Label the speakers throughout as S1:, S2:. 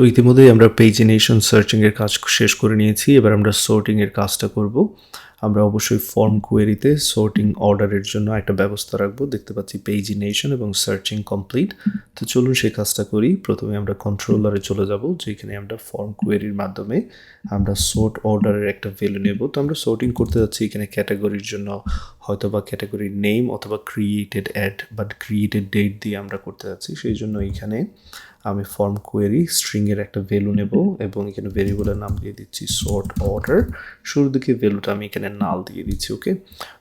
S1: তো ইতিমধ্যেই আমরা পেজিনেশন সার্চিংয়ের কাজ শেষ করে নিয়েছি। এবার আমরা সর্টিংয়ের কাজটা করব। আমরা অবশ্যই ফর্ম কোয়েরিতে সর্টিং অর্ডারের জন্য একটা ব্যবস্থা রাখবো। দেখতে পাচ্ছি পেজিনেশন এবং সার্চিং কমপ্লিট। তো চলুন সেই কাজটা করি। প্রথমে আমরা কন্ট্রোলারে চলে যাব, যেখানে আমরা ফর্ম কোয়েরির মাধ্যমে আমরা সর্ট অর্ডারের একটা ভ্যালু নেব। তো আমরা সর্টিং করতে যাচ্ছি এখানে ক্যাটাগরির জন্য, হয়তো বা ক্যাটাগরির নেম অথবা ক্রিয়েটেড অ্যাড বা ক্রিয়েটেড ডেট দিয়ে আমরা করতে যাচ্ছি। সেই জন্য এখানে আমি ফর্ম কোয়েরি স্ট্রিংয়ের একটা ভ্যালু নেব এবং এখানে ভেরিয়েবলের নাম দিয়ে দিচ্ছি সর্ট অর্ডার। শুরুর দিকে ভ্যালুটা আমি এখানে নাল দিয়ে দিচ্ছি। ওকে,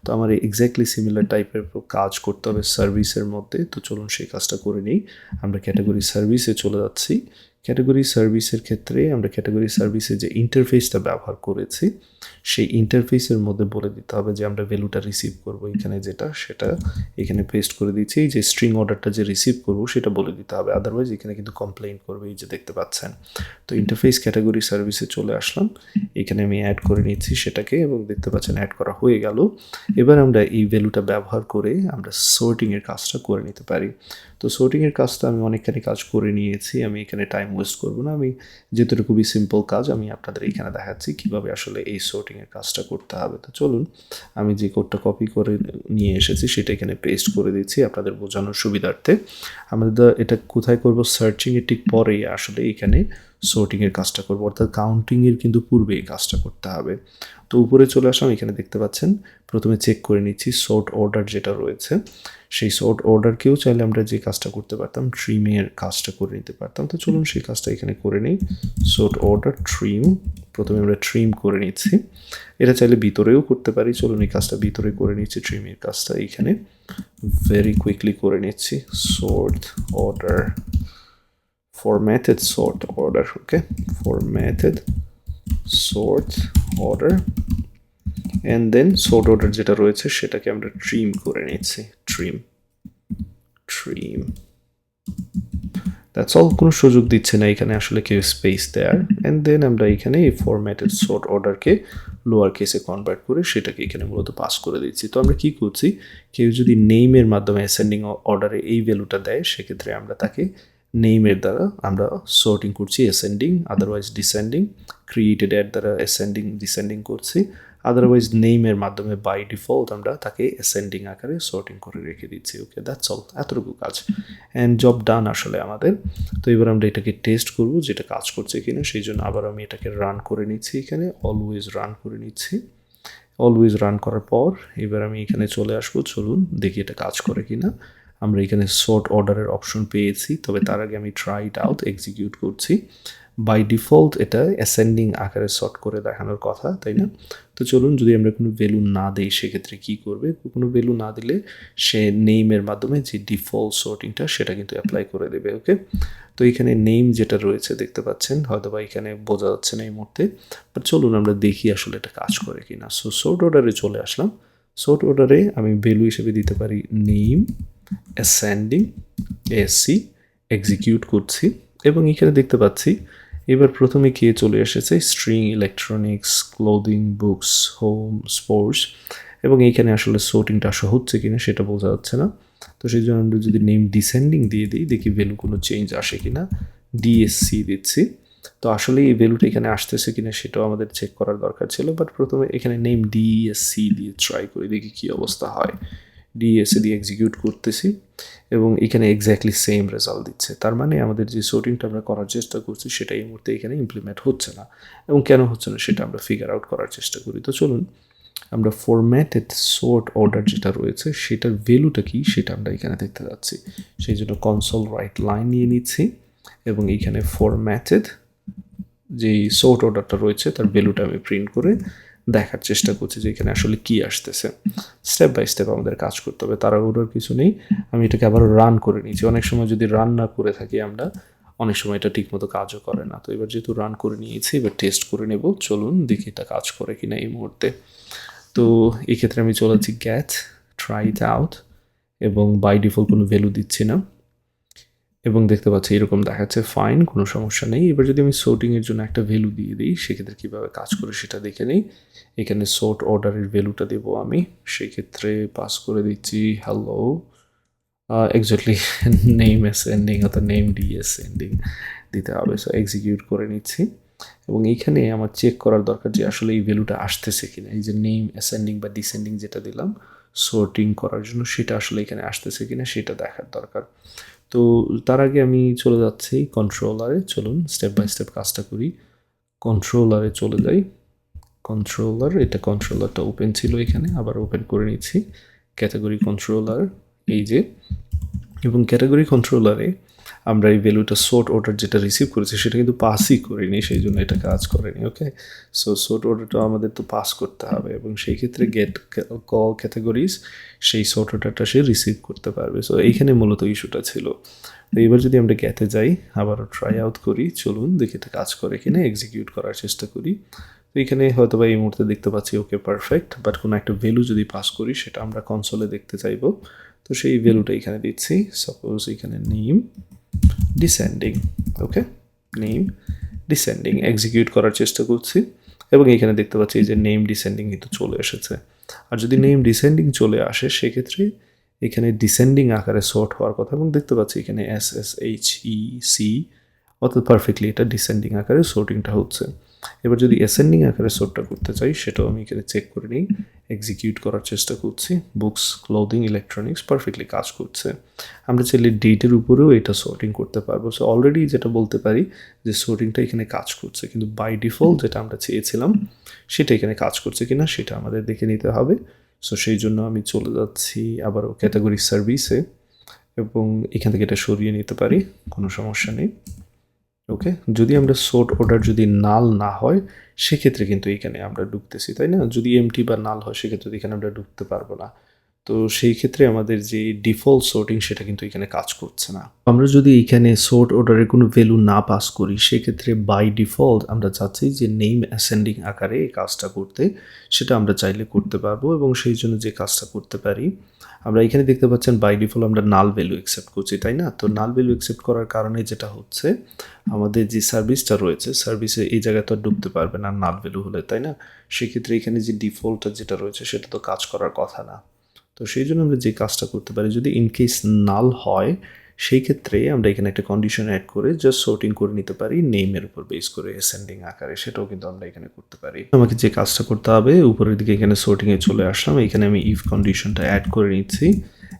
S1: তো আমার এক্স্যাক্টলি সিমিলার টাইপের কাজ করতে হবে সার্ভিসের মধ্যে। তো চলুন সেই কাজটা করে নিই। আমরা ক্যাটাগরি সার্ভিসে চলে যাচ্ছি। ক্যাটাগরি সার্ভিসের ক্ষেত্রে আমরা ক্যাটাগরি সার্ভিসে যে ইন্টারফেসটা ব্যবহার করেছি, সেই ইন্টারফেসের মধ্যে বলে দিতে হবে যে আমরা ভ্যালুটা রিসিভ করব। এখানে যেটা সেটা এখানে পেস্ট করে দিচ্ছি। এই যে স্ট্রিং অর্ডারটা যে রিসিভ করব সেটা বলে দিতে হবে, আদারওয়াইজ এখানে কিন্তু কমপ্লেইন করবে। এই যে দেখতে পাচ্ছেন। তো ইন্টারফেস ক্যাটাগরি সার্ভিসে চলে আসলাম। এখানে আমি অ্যাড করে নিচ্ছি সেটাকে এবং দেখতে পাচ্ছেন অ্যাড করা হয়ে গেল। এবার আমরা এই ভ্যালুটা ব্যবহার করে আমরা সর্টিংয়ের কাজটা করে নিতে পারি। তো সর্টিংয়ের কাজটা আমি অনেকখানি কাজ করে নিয়েছি। আমি এখানে টাইম ওয়েস্ট করবো না। আমি যেহেতু খুবই সিম্পল কাজ, আমি আপনাদের এইখানে দেখাচ্ছি কীভাবে আসলে এই সর্টিংয়ের কাজটা করতে হবে। তো চলুন, আমি যে কোডটা কপি করে নিয়ে এসেছি সেটা এখানে পেস্ট করে দিচ্ছি আপনাদের বোঝানোর সুবিধার্থে। আমাদের এটা কোথায় করব? সার্চিংয়ের ঠিক পরেই আসলে এখানে সর্টিংয়ের কাজটা করবো, অর্থাৎ কাউন্টিংয়ের কিন্তু পূর্বে এই কাজটা করতে হবে। তো উপরে চলে আসলাম। এখানে দেখতে পাচ্ছেন প্রথমে চেক করে নিচ্ছি সর্ট অর্ডার যেটা রয়েছে, সেই সর্ট অর্ডারকেও চাইলে আমরা যে কাজটা করতে পারতাম, ট্রিমের কাজটা করে নিতে পারতাম। তো চলুন সেই কাজটা এখানে করে নিই। সর্ট অর্ডার ট্রিম, প্রথমে আমরা ট্রিম করে নিচ্ছি। এটা চাইলে ভিতরেও করতে পারি। চলুন এই কাজটা ভিতরে করে নিচ্ছি। ট্রিমের কাজটা এইখানে ভেরি কুইকলি করে নিচ্ছি। Sort order, formatted sort order, okay, formatted sort order, and then sort order যেটা রয়েছে সেটাকে আমরা ট্রিম করে নিচ্ছি। Trim that's all. কোনো সুযোগ দিচ্ছে না এখানে আসলে কেউ স্পেস দেয়ার। অ্যান্ড দেন আমরা এখানে এই ফরম্যাটেড সর্ট অর্ডারকে লোয়ার কেসে কনভার্ট করে সেটাকে এখানে মূলত পাস করে দিচ্ছি। তো আমরা কি করছি, কেউ যদি নেইমের মাধ্যমে অ্যাসেন্ডিং অর্ডারে এই ভ্যালুটা দেয়, সেক্ষেত্রে আমরা তাকে নেইমের দ্বারা আমরা সর্টিং করছি ascending, otherwise descending. Created at দ্বারা অ্যাসেন্ডিং ডিসেন্ডিং করছি, আদারওয়াইজ নেইমের মাধ্যমে বাই ডিফল্ট আমরা তাকে অ্যাসেন্ডিং আকারে সর্টিং করে রেখে দিচ্ছি। ওকে, দ্যাটস অল, এতটুকু কাজ অ্যান্ড জব ডান আসলে আমাদের। তো এবার আমরা এটাকে টেস্ট করব যেটা কাজ করছে কিনা। সেই জন্য আবার আমি এটাকে রান করে নিচ্ছি। এখানে অলওয়েজ রান করে নিচ্ছি। অলওয়েজ রান করার পর এবার আমি এখানে চলে আসবো। চলুন দেখি এটা কাজ করে কিনা। আমরা এখানে সর্ট অর্ডারের অপশন পেয়েছি, তবে তার আগে আমি ট্রাই ইট আউট এক্সিকিউট করছি। বাই ডিফল্ট এটা অ্যাসেন্ডিং আকারে সর্ট করে দেখানোর কথা, তাই না? তো চলুন, যদি আমরা কোনো ভ্যালু না দিই সেক্ষেত্রে কী করবে? কোনো ভ্যালু না দিলে সে নেইমের মাধ্যমে যে ডিফল্ট সর্টিংটা সেটা কিন্তু অ্যাপ্লাই করে দেবে। ওকে, তো এখানে নেম যেটা রয়েছে দেখতে পাচ্ছেন, হয়তো বা এখানে বোঝা যাচ্ছে না এই মুহূর্তে, বাট চলুন আমরা দেখি আসলে এটা কাজ করে কিনা। সো সর্ট অর্ডারে চলে আসলাম। সর্ট অর্ডারে আমি ভ্যালু হিসেবে দিতে পারি নেম অ্যাসেন্ডিং এসি, এক্সিকিউট করছি এবং এখানে দেখতে পাচ্ছি এবার প্রথমে কে চলে এসেছে, string, electronics, clothing, books, home, sports, এবং এইখানে আসলে সর্টিংটা আসা হচ্ছে কিনা সেটা বোঝা যাচ্ছে না। তো সেই জন্য আমরা যদি নেম ডিসেন্ডিং দিয়ে দিই, দেখি ভ্যালু কোনো চেঞ্জ আসে কিনা। ডিএসসি দিচ্ছি, তো আসলে এই ভ্যালুটা এখানে আসতেছে কিনা সেটাও আমাদের চেক করার দরকার ছিল। বাট প্রথমে এখানে নেম ডিএসসি দিয়ে ট্রাই করি, দেখি কী অবস্থা হয়। ডিএসসি দিয়ে এক্সিকিউট করতেছি এবং এখানে এক্স্যাক্টলি সেম রেজাল্ট দিচ্ছে। তার মানে আমাদের যে সর্টিংটা আমরা করার চেষ্টা করছি সেটা এই মুহূর্তে এখানে ইমপ্লিমেন্ট হচ্ছে না, এবং কেন হচ্ছে না সেটা আমরা ফিগার আউট করার চেষ্টা করি। তো চলুন আমরা ফরম্যাটেড সর্ট অর্ডার যেটা রয়েছে সেটার ভ্যালুটা কি সেটা আমরা এখানে দেখতে যাচ্ছি। সেই জন্য কনসোল রাইট লাইন নিয়ে নিচ্ছি এবং এইখানে ফরম্যাটেড যেই সর্ট অর্ডারটা রয়েছে তার ভ্যালুটা আমি প্রিন্ট করে দেখার চেষ্টা করছি যে এখানে আসলে কি আসতেছে। স্টেপ বাই স্টেপ আমাদের কাজ করতে হবে, তাড়াহুড়োর কিছু নেই। আমি এটাকে আবার রান করে নিয়েছি। অনেক সময় যদি রান না করে থাকি আমরা, অনেক সময় এটা ঠিকমতো কাজও করে না। তো এবার যেহেতু রান করে নিয়েছি, এবার টেস্ট করে নেব। চলুন দেখি এটা কাজ করে কিনা এই মুহূর্তে। তো এক্ষেত্রে আমি চলেছি গেট ট্রাই ইট আউট এবং বাই ডিফল্ট কোনো ভ্যালু দিচ্ছি না এবং দেখতে পাচ্ছি এরকম দেখাচ্ছে, ফাইন, কোনো সমস্যা নেই। এবার যদি আমি সর্টিংয়ের জন্য একটা ভ্যালু দিয়ে দিই, সেক্ষেত্রে কীভাবে কাজ করে সেটা দেখে নিই। এখানে সর্ট অর্ডারের ভ্যালুটা দেবো আমি, সেক্ষেত্রে পাস করে দিচ্ছি হ্যালো, এক্স্যাক্টলি নেম অ্যাসেন্ডিং অর্থাৎ নেম ডিএসেন্ডিং। দিতে হবে। সো এক্সিকিউট করে নিচ্ছি এবং এইখানে আমার চেক করার দরকার যে আসলে এই ভ্যালুটা আসতেছে কিনা। এই যে নেম অ্যাসেন্ডিং বা ডিসেন্ডিং যেটা দিলাম সর্টিং করার জন্য, সেটা আসলে এখানে আসতেছে কিনা সেটা দেখার দরকার। তো তার আগে আমি চলে যাচ্ছি কন্ট্রোলারে। চলুন স্টেপ বাই স্টেপ কাজটা করি। কন্ট্রোলারে চলে যাই। কন্ট্রোলার, এটা কন্ট্রোলারটা ওপেন ছিল এখানে, আবার ওপেন করে নিচ্ছি। ক্যাটাগরি কন্ট্রোলার, এই যে, এবং ক্যাটাগরি কন্ট্রোলারে আমরা এই ভ্যালুটা সোর্ট অর্ডার যেটা রিসিভ করেছি সেটা কিন্তু পাসই করিনি, সেই জন্য এটা কাজ করেনি। ওকে, সো সোর্ট অর্ডারটা আমাদের তো পাস করতে হবে এবং সেই ক্ষেত্রে গেট কল ক্যাটাগরিজ সেই সোর্ট অর্ডারটা সে রিসিভ করতে পারবে। সো এইখানে মূলত ইস্যুটা ছিল। তো এবার যদি আমরা গেতে যাই, আবারও ট্রাই আউট করি, চলুন দেখি এটা কাজ করে কিনা, এক্সিকিউট করার চেষ্টা করি। তো এখানে হয়তো বা এই মুহূর্তে দেখতে পাচ্ছি ওকে পারফেক্ট, বাট কোনো একটা ভ্যালু যদি পাস করি সেটা আমরা কনসোলে দেখতে চাইবো। তো সেই ভ্যালুটা এখানে দিচ্ছি, সাপোজ এখানে নেম ডিসেন্ডিং। ওকে, নেম ডিসেন্ডিং, এক্সিকিউট করার চেষ্টা করছি এবং এখানে দেখতে পাচ্ছি যে নেম ডিসেন্ডিং কিন্তু চলে এসেছে। আর যদি নেম ডিসেন্ডিং চলে আসে সেক্ষেত্রে এখানে ডিসেন্ডিং আকারে সর্ট হওয়ার কথা, এবং দেখতে পাচ্ছি এখানে SSHEC, অর্থাৎ পারফেক্টলি এটা ডিসেন্ডিং আকারে সর্টিংটা হচ্ছে। এবার যদি অ্যাসেন্ডিং আকারে সর্টটা করতে চাই সেটাও আমি এখানে চেক করে নিই, এক্সিকিউট করার চেষ্টা করছি। বুকস, ক্লোদিং, ইলেকট্রনিক্স পারফেক্টলি কাজ করছে। আমরা চাইলে ডেটের উপরেও এটা সর্টিং করতে পারবো। সো অলরেডি যেটা বলতে পারি যে সর্টিংটা এখানে কাজ করছে, কিন্তু বাই ডিফল্ট যেটা আমরা চেয়েছিলাম সেটা এখানে কাজ করছে কিনা সেটা আমাদের দেখে নিতে হবে। সো সেই জন্য আমি চলে যাচ্ছি আবারও ক্যাটাগরি সার্ভিসে এবং এখান থেকে এটা সরিয়ে নিতে পারি, কোনো সমস্যা নেই। ওকে, যদি আমরা সোর্ট অর্ডার যদি নাল না হয় সেক্ষেত্রে কিন্তু এখানে আমরা ঢুকতেছি, তাই না? যদি এমটি বা নাল হয় সেক্ষেত্রে এখানে আমরা ঢুকতে পারবো না। তো সেই ক্ষেত্রে আমাদের যে ডিফল্ট সোর্টিং সেটা কিন্তু এখানে কাজ করছে না। আমরা যদি এখানে সোর্ট অর্ডারের কোনো ভ্যালু না পাস করি সেক্ষেত্রে বাই ডিফল্ট আমরা চাচ্ছি যে নেম অ্যাসেন্ডিং আকারে এই কাজটা করতে, সেটা আমরা চাইলে করতে পারবো এবং সেই জন্য যে কাজটা করতে পারি, আমরা এখানে দেখতে পাচ্ছেন বাই ডিফল্ট আমরা নাল ভ্যালু অ্যাকসেপ্ট করছি, তাই না? তো নাল ভ্যালু অ্যাকসেপ্ট করার কারণে যেটা হচ্ছে আমাদের যে সার্ভিসটা রয়েছে সার্ভিসে এই জায়গায় তো আর ঢুকতে পারবে না নাল ভ্যালু হলে, তাই না? সেক্ষেত্রে এখানে যে ডিফল্টটা যেটা রয়েছে সেটা তো কাজ করার কথা না। তো সেই জন্য আমরা যে কাজটা করতে পারি, যদি ইনকেস নাল হয় সেই ক্ষেত্রে আমরা এখানে একটা কন্ডিশন অ্যাড করে জাস্ট সর্টিং করে নিতে পারি নেমের উপর বেস করে অ্যাসেন্ডিং আকারে, সেটাও কিন্তু আমরা এখানে করতে পারি। আমাকে যে কাজটা করতে হবে, উপরের দিকে এখানে সর্টিংয়ে চলে আসলাম, এখানে আমি ইফ কন্ডিশনটা অ্যাড করে নিচ্ছি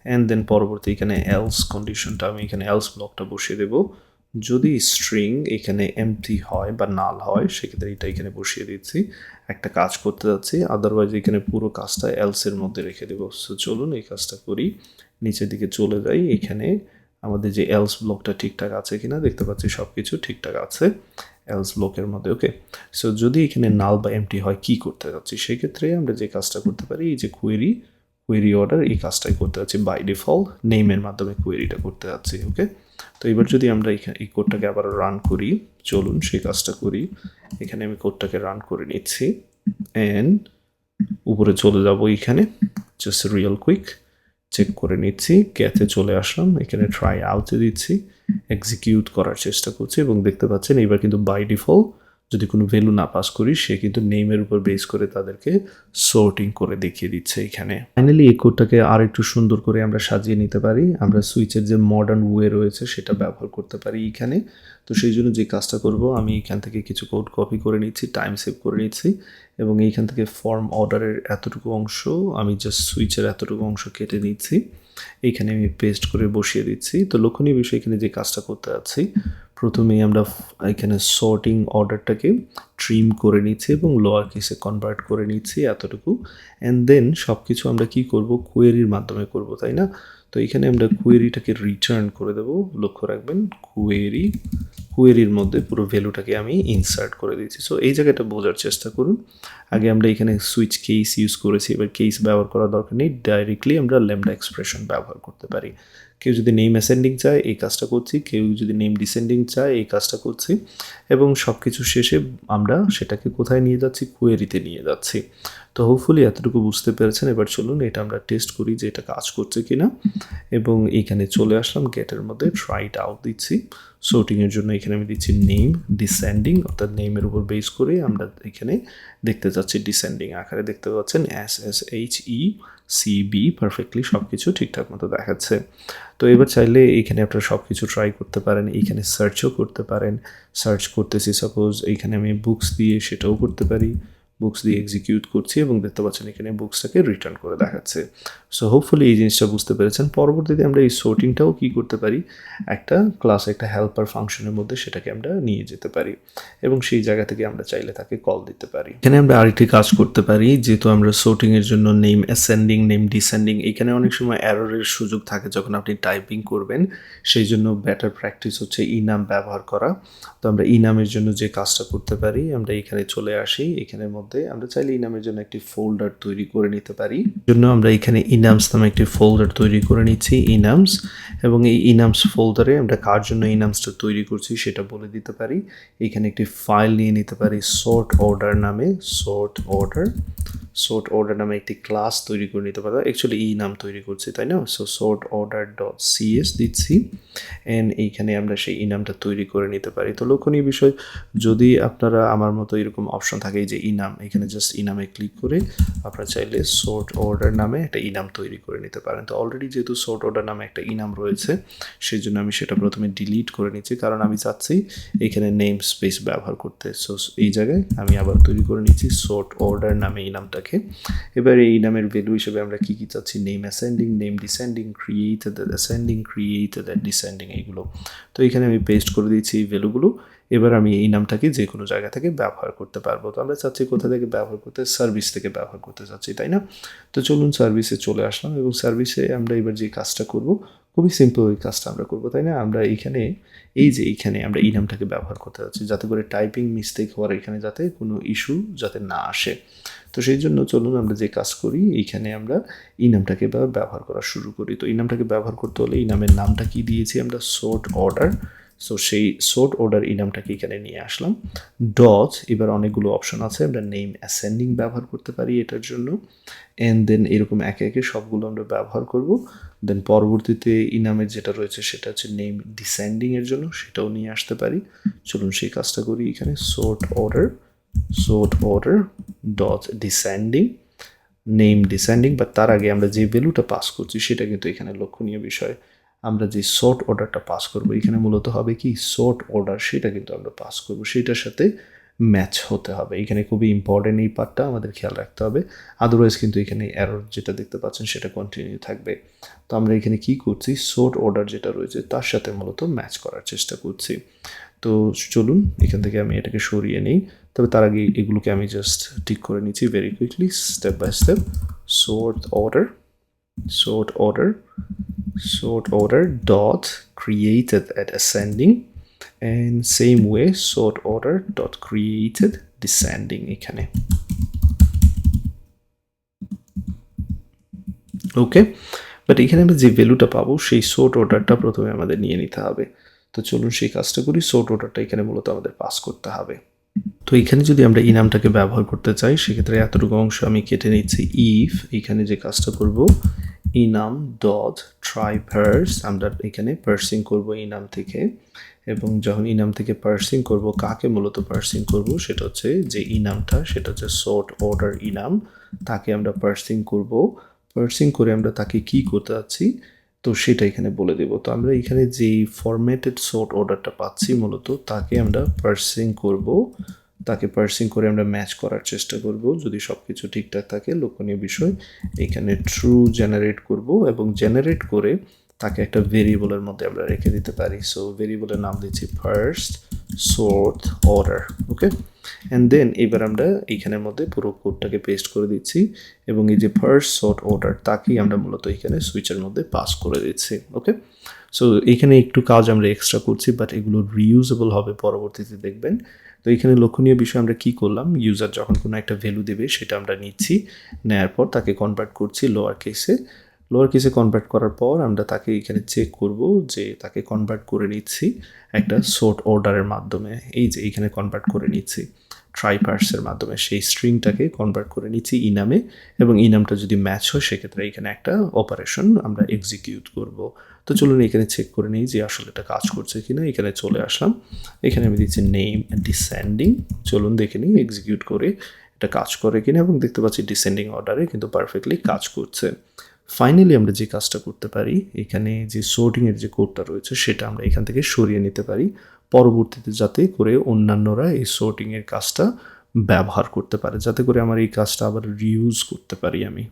S1: অ্যান্ড দেন পরবর্তী এখানে এলস কন্ডিশনটা আমি এখানে এলস ব্লকটা বসিয়ে দেবো। যদি স্ট্রিং এখানে এমটি হয় বা নাল হয় সেক্ষেত্রে এটা এখানে বসিয়ে দিচ্ছি, একটা কাজ করতে যাচ্ছি, আদারওয়াইজ এখানে পুরো কাজটা এলসের মধ্যে রেখে দেবো। সো চলুন এই কাজটা করি, নিচের দিকে চলে যাই, এখানে আমাদের যে এলস ব্লকটা ঠিকঠাক আছে কিনা দেখতে পাচ্ছি সব কিছু ঠিকঠাক আছে এলস ব্লকের মধ্যে। ওকে, সো যদি এখানে নাল বা এমটি হয় কি করতে যাচ্ছি, সেক্ষেত্রে আমরা যে কাজটা করতে পারি, এই যে কোয়েরি অর্ডার, এই কাজটাই করতে যাচ্ছি। বাই ডিফল্ট নেমের মাধ্যমে কোয়েরিটা করতে যাচ্ছি। ওকে, তো এবার যদি আমরা এই কোডটাকে আবার রান করি, চলুন সেই কাজটা করি। এখানে আমি কোডটাকে রান করে নিচ্ছি অ্যান্ড উপরে চলে যাব, এখানে জাস্ট রিয়েল কুইক চেক করে নিচ্ছি, গেতে চলে আসলাম, এখানে ট্রাই আউটে দিচ্ছি, এক্সিকিউট করার চেষ্টা করছি এবং দেখতে পাচ্ছেন এবার কিন্তু বাই ডিফল্ট যদি কোনো ভ্যালু না পাস করি সে কিন্তু নেমের উপর বেস করে তাদেরকে সর্টিং করে দেখিয়ে দিচ্ছে এখানে। ফাইনালি এই কোডটাকে আর একটু সুন্দর করে আমরা সাজিয়ে নিতে পারি, আমরা সুইচের যে মডার্ন ওয়ে রয়েছে সেটা ব্যবহার করতে পারি এখানে। তো সেই জন্য যে কাজটা করব, আমি এখান থেকে কিছু কোড কপি করে নিচ্ছি, টাইম সেভ করে নিচ্ছি এবং এইখান থেকে ফর্ম অর্ডারের এতটুকু অংশ আমি জাস্ট সুইচের এতটুকু অংশ কেটে নিচ্ছি, এইখানে আমি পেস্ট করে বসিয়ে দিচ্ছি। তো লক্ষণীয় বিষয় এখানে যে কাজটা করতে যাচ্ছি, প্রথমেই আমরা এখানে সর্টিং অর্ডারটাকে ট্রিম করে নিচ্ছি এবং লোয়ার কেসে কনভার্ট করে নিচ্ছি এতটুকু, অ্যান্ড দেন সব কিছু আমরা কি করব, কোয়েরির মাধ্যমে করব, তাই না? তো এখানে আমরা কোয়েরিটাকে রিটার্ন করে দেব, লক্ষ্য রাখবেন কোয়েরির মধ্যে পুরো ভ্যালুটাকে আমি ইনসার্ট করে দিচ্ছি। সো এই জায়গাটা বোঝার চেষ্টা করুন। আগে আমরা এখানে সুইচ কেস ইউজ করেছি, এবার কেস ব্যবহার করার দরকার নেই, ডাইরেক্টলি আমরা ল্যামডা এক্সপ্রেশন ব্যবহার করতে পারি। কেউ যদি নেম অ্যাসেন্ডিং চায় এই কাজটা করছি, কেউ যদি নেম ডিসেন্ডিং চায় এই কাজটা করছি, এবং সব কিছু শেষে আমরা সেটাকে কোথায় নিয়ে যাচ্ছি, কোয়েরিতে নিয়ে যাচ্ছি। তো তো হোপফুলি এতটুকু বুঝতে পেরেছেন। এবার চলুন এটা আমরা টেস্ট করি যে এটা কাজ করছে কিনা, এবং এখানে চলে আসলাম গেটের মধ্যে, ট্রাই ইট আউট দিচ্ছি। সর্টিংয়ের জন্য এখানে আমি দিচ্ছি নেম ডিসেন্ডিং, অর্থাৎ নেমের উপর বেস করে আমরা এখানে দেখতে যাচ্ছি ডিসেন্ডিং আকারে। দেখতে পাচ্ছেন SSHECB পারফেক্টলি সব কিছু ঠিকঠাক মতো দেখাচ্ছে। তো এবার চাইলে এখানে আপনারা সব কিছু ট্রাই করতে পারেন, এইখানে সার্চও করতে পারেন। সার্চ করতেছি, সাপোজ এইখানে আমি বুকস দিয়ে সেটাও করতে পারি। বুকস দিয়ে এক্সিকিউট করছি এবং দেখতে পাচ্ছেন এখানে বুকসটাকে রিটার্ন করে দেখাচ্ছে। সো হোপফুলি এই জিনিসটা বুঝতে পেরেছেন। পরবর্তীতে আমরা এই সর্টিংটাও কী করতে পারি, একটা ক্লাস, একটা হেল্পার ফাংশনের মধ্যে সেটাকে আমরা নিয়ে যেতে পারি এবং সেই জায়গা থেকে আমরা চাইলে তাকে কল দিতে পারি। এখানে আমরা আরেকটি কাজ করতে পারি, যেহেতু আমরা সর্টিংয়ের জন্য নেম অ্যাসেন্ডিং, নেম ডিসেন্ডিং, এখানে অনেক সময় এররের সুযোগ থাকে যখন আপনি টাইপিং করবেন। সেই জন্য বেটার প্র্যাকটিস হচ্ছে ইনাম ব্যবহার করা। তো আমরা ইনামের জন্য যে কাজটা করতে পারি, আমরা এখানে চলে আসি। এখানের মধ্যে আমরা চাইলে ইনামের জন্য একটি ফোল্ডার তৈরি করে নিতে পারি। জন্য আমরা এখানে ইনামস নামে একটি ফোল্ডার তৈরি করে নিচ্ছি, ইনামস, এবং এই ইনামস ফোল্ডারে আমরা কার জন্য ইনামসটা তৈরি করছি সেটা বলে দিতে পারি। এখানে একটি ফাইল নিয়ে নিতে পারি সর্ট অর্ডার নামে, সর্ট অর্ডার নামে একটি ক্লাস তৈরি করে নিতে পারি। অ্যাকচুয়ালি ই নাম তৈরি করছি, তাই না? So sort order dot CS দিচ্ছি, অ্যান্ড এইখানে আমরা সেই ইনামটা তৈরি করে নিতে পারি। তো লক্ষণীয় বিষয়, যদি আপনারা আমার মতো এরকম অপশন থাকে যে ইনাম, এখানে জাস্ট ইনামে ক্লিক করে আপনারা চাইলে সর্ট অর্ডার নামে একটা ইনাম তৈরি করে নিতে পারেন। তো অলরেডি যেহেতু সর্ট অর্ডার নামে একটা ইনাম রয়েছে, সেই জন্য আমি সেটা প্রথমে ডিলিট করে নিচ্ছি, কারণ আমি চাচ্ছি এখানে নেম স্পেস ব্যবহার করতে। সো এই জায়গায় আমি আবার তৈরি করে নিচ্ছি সর্ট অর্ডার নামে ইনামটাকে। এবার এই ইনামের ভ্যালু হিসেবে আমরা কী কী চাচ্ছি, name ascending, name descending, created ascending, created descending, এইগুলো। তো এখানে আমি পেস্ট করে দিচ্ছি এই ভ্যালুগুলো। এবার আমি এই নামটাকে যে কোনো জায়গা থেকে ব্যবহার করতে পারবো। তো আমরা চাচ্ছি কোথা থেকে ব্যবহার করতে, সার্ভিস থেকে ব্যবহার করতে চাচ্ছি, তাই না? তো চলুন সার্ভিসে চলে আসলাম, এবং সার্ভিসে আমরা এবার যে কাজটা করব, খুবই সিম্পল ওই কাজটা আমরা করবো, তাই না? আমরা এইখানে এইখানে আমরা এই নামটাকে ব্যবহার করতে যাচ্ছি, যাতে করে টাইপিং মিস্টেক হওয়ার এখানে যাতে কোনো ইস্যু যাতে না আসে। তো সেই জন্য চলুন আমরা যে কাজ করি, এইখানে আমরা এই নামটাকে ব্যবহার করা শুরু করি। তো এই নামটাকে ব্যবহার করতে হলে এই নামের নামটা কি দিয়েছি আমরা, সর্ট অর্ডার। সো সেই সর্ট অর্ডার ইনামটাকে এখানে নিয়ে আসলাম। ডট, এবার অনেকগুলো অপশন আছে, আমরা নেম অ্যাসেন্ডিং ব্যবহার করতে পারি এটার জন্য, অ্যান্ড দেন এরকম একে একে সবগুলো আমরা ব্যবহার করব। দেন পরবর্তীতে ইনামের যেটা রয়েছে সেটা হচ্ছে নেম ডিসেন্ডিং এর জন্য, সেটাও নিয়ে আসতে পারি। চলুন সেই কাজটা করি। এখানে sort order dot descending, name descending, বা তার আগে আমরা যে ভ্যালুটা পাস করছি সেটা কিন্তু এখানে লক্ষণীয় বিষয়। আমরা যে সর্ট অর্ডারটা পাস করবো এখানে মূলত হবে কি, সর্ট অর্ডার, সেটা কিন্তু আমরা পাস করবো, সেটার সাথে ম্যাচ হতে হবে। এখানে খুবই ইম্পর্টেন্ট এই পার্টটা আমাদের খেয়াল রাখতে হবে, আদারওয়াইজ কিন্তু এখানে এরর যেটা দেখতে পাচ্ছেন সেটা কন্টিনিউ থাকবে। তো আমরা এখানে কি করছি, সর্ট অর্ডার যেটা রয়েছে তার সাথে মূলত ম্যাচ করার চেষ্টা করছি। তো চলুন এখান থেকে আমি এটাকে সরিয়ে নিই, তবে তার আগে এগুলোকে আমি জাস্ট ঠিক করে নিচ্ছি very quickly, step by step. Sort order dot created at ascending, and same way sort order dot created descending এখানে। ওকে, বাট এখানে আমরা যে ভ্যালুটা পাবো সেই সোর্ট অর্ডারটা প্রথমে আমাদের নিয়ে নিতে হবে। তো চলুন সেই কাজটা করি। সোর্ট অর্ডারটা এখানে মূলত আমাদের পাস করতে হবে। তো এখানে যদি আমরা ইনামটাকে ব্যবহার করতে চাই, সেক্ষেত্রে এতটুকু অংশ আমি কেটে নিচ্ছি। ইফ, এখানে যে কাজটা করব, ইনাম ডট ট্রাই পার্স, আমরা এখানে পার্সিং করব ইনাম থেকে, এবং যখন ইনাম থেকে পার্সিং করব, কাকে মূলত পার্সিং করব, সেটা হচ্ছে যে ইনামটা, সেটা হচ্ছে সর্ট অর্ডার ইনাম, তাকে আমরা পার্সিং করব। পার্সিং করে আমরা তাকে কি করতে যাচ্ছি, তো সেটা এখানে বলে দেব। তো আমরা এখানে যেই ফরম্যাটেড সর্ট অর্ডারটা পাচ্ছি মূলত তাকে আমরা পার্সিং করব, তাকে পার্সিং করে আমরা ম্যাচ করার চেষ্টা করব। যদি সব কিছু ঠিকঠাক থাকে, লক্ষণীয় বিষয় এখানে ট্রু জেনারেট করব, এবং জেনারেট করে তাকে একটা ভেরিয়েবলের মধ্যে আমরা রেখে দিতে পারি। সো ভেরিয়েবলের নাম দিচ্ছি first sort order. Okay, and then এবার আমরা এইখানের মধ্যে পুরো কোডটাকে পেস্ট করে দিচ্ছি, এবং এই যে ফার্স্ট সর্ট অর্ডার তাকেই আমরা মূলত এখানে সুইচের মধ্যে পাস করে দিচ্ছি। ওকে, সো এখানে একটু কাজ আমরা এক্সট্রা করছি, বাট এগুলো রিইউজেবল হবে পরবর্তীতে, দেখবেন। তো এখানে লক্ষণীয় বিষয় আমরা কি করলাম, ইউজার যখন কোনো একটা ভ্যালু দেবে সেটা আমরা নিচ্ছি, নেওয়ার পর তাকে কনভার্ট করছি লোয়ার কেসে কনভার্ট করার পর আমরা তাকে এখানে চেক করব যে তাকে কনভার্ট করে নিচ্ছি একটা সর্ট অর্ডারের মাধ্যমে। এই যে এখানে কনভার্ট করে নিচ্ছি, ট্রাই পার্সের মাধ্যমে সেই স্ট্রিংটাকে কনভার্ট করে নিচ্ছি ইনামে, এবং ইনামটা যদি ম্যাচ হয় সেক্ষেত্রে এখানে একটা অপারেশন আমরা এক্সিকিউট করব। তো চলুন এখানে চেক করে নিই যে আসলে এটা কাজ করছে কিনা। এখানে চলে আসলাম, এখানে আমি দিচ্ছি নেম ডিসেন্ডিং। চলুন দেখে নিই এক্সিকিউট করে এটা কাজ করে কিনা, এবং দেখতে পাচ্ছি ডিসেন্ডিং অর্ডারে কিন্তু পারফেক্টলি কাজ করছে। ফাইনালি আমরা যে কাজটা করতে পারি, এখানে যে সোর্টিংয়ের যে কোডটা রয়েছে সেটা আমরা এখান থেকে সরিয়ে নিতে পারি, পরবর্তীতে যাতে করে অন্যান্যরা এই সোর্টিংয়ের কাজটা ব্যবহার করতে পারে, যাতে করে আমার এই কাজটা আবার রিউজ করতে পারি আমি।